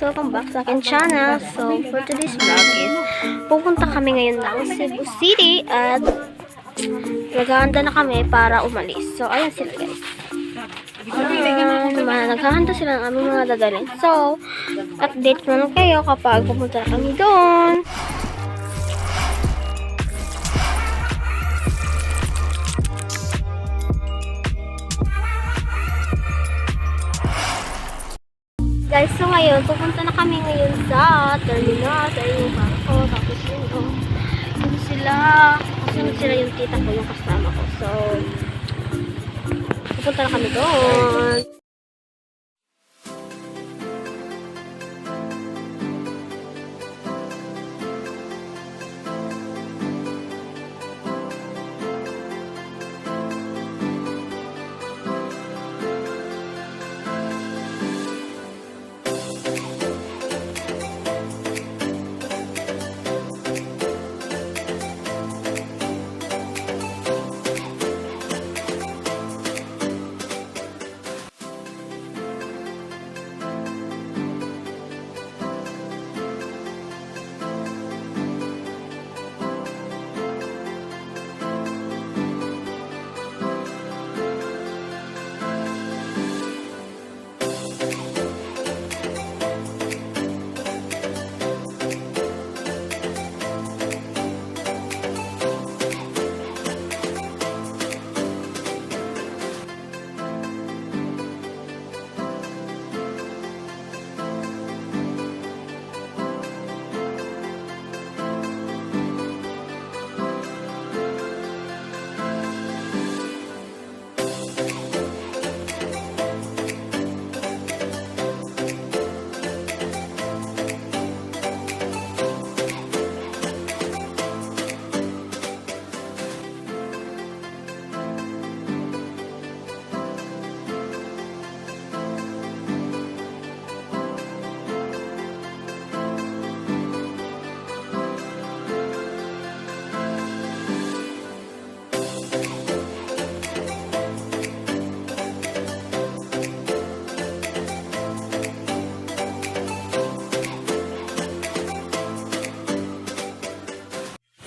Welcome back sa akin channel. So, for today's vlog is, pupunta kami ngayon ng Cebu City at naghahanda na kami para umalis. So, ayan sila guys. Naghahanda sila ng aming mga dadalhin. So, update ko naman kayo kapag pupunta na kami doon. Guys, so ngayon, pupunta na kami ngayon sa terminal, sa yung barko, tapos yun sila, kasunod sila yung tita ko, yung kasama ko. So, pupunta na kami doon.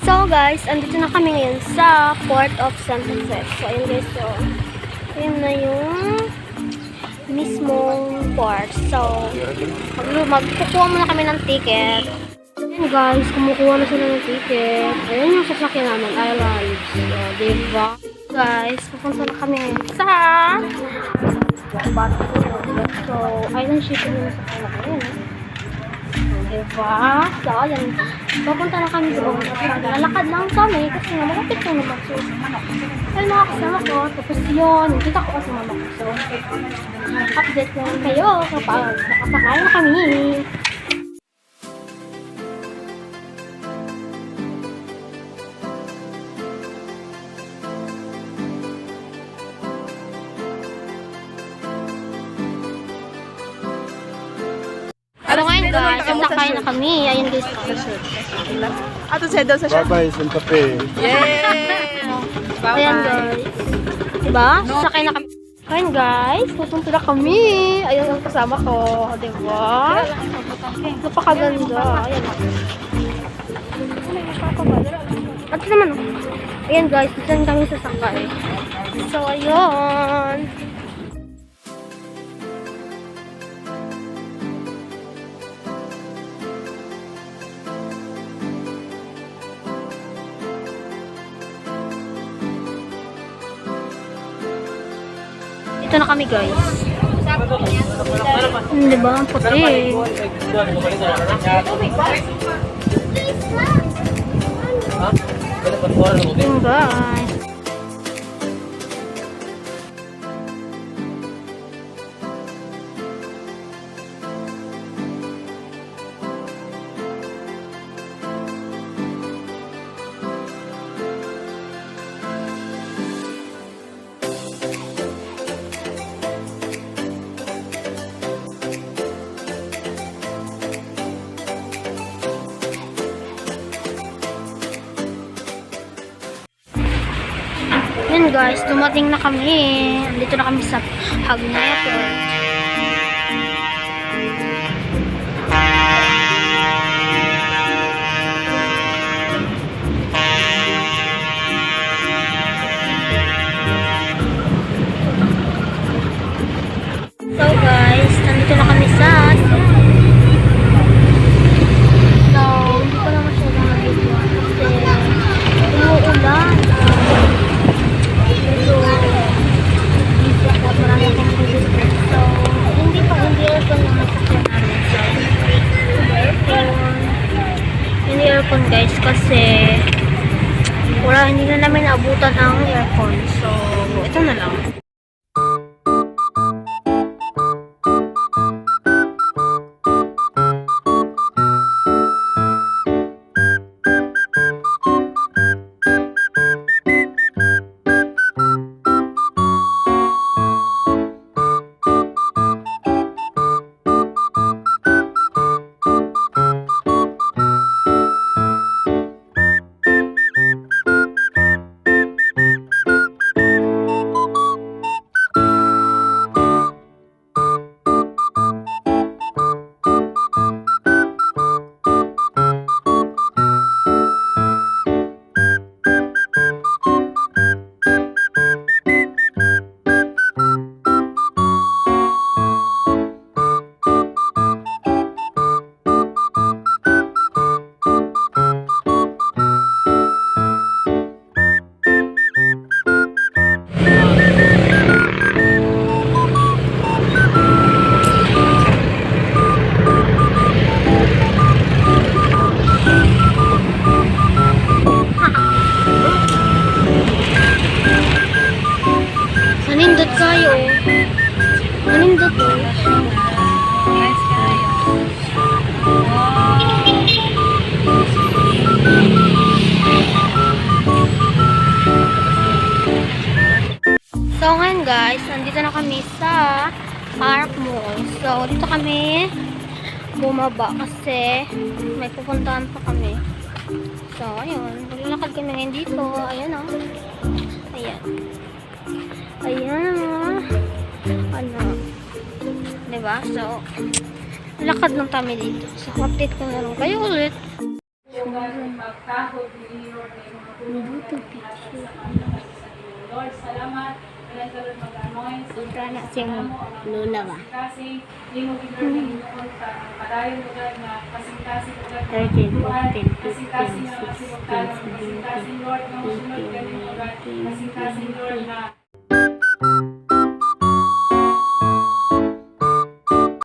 So guys, andito na kami ngayon sa Port of San Jose. So ayun guys, so ayun na yung mismong port. So magkukuha muna kami ng ticket. Ayun guys, kumukuha na sila ng ticket. Ayun yung sasakyan namin, Islands. So diba? Guys, pupunta na kami ngayon sa so island shipping yung sasakyan namin. Diba? So, ayan. Papunta na kami doon. Lalakad lang kami kasi nga malapit na naman. So, ayun mga kasama ko. Tapos yun, kita ko kasi mama ko. So, update na kayo kapag nakasakay na kami. So ngayon guys, sasakay na kami. Ayun guys. Ato siya daw sa short. Bye-bye, Santa Fe. Yeah! Ayan guys. Diba? Sasakay na kami. Ayun guys, pupunta na kami. Ayun ang kasama ko. Diba? Napakaganda. Ayan. At naman. Ayan guys, dyan kami sasakay. So ayun. Ito na kami guys. Diba? Ang puti. Yung guys. guys, dumating na kami. Andito na kami sa Hagna Airport. So guys, nandito na kami sa So, hindi ko na masyadong mag-video kasi umuulan. Medyo busy at marami akong visitors. So, hindi aircon yung masakyan namin. So, hindi aircon guys kasi hindi na namin naabutan ang aircon. So, ito na lang. Manindot kayo. Manindot. So ngayon guys, nandito na kami sa Park Mall. So dito kami bumaba kasi may pupuntahan pa kami. So ayun, maglalakad kami ngayon dito. Ayan o. Ayan. Ayan. Ano. Diba? So, lakad lang kami dito. So, update ko na lang kayo ulit. Dito picture. Lord, salamat. Kailan ka Lord mag-anoint. Ika na siyang lula ba? Kasing, hindi mo bigyan ng padayon lugar na kasing-kasing lugar na 13, buwan, 14, 15, kasing-kasing na 16, kasing-kasing Lord na musunod ka ng lugar, kasing-kasing Lord na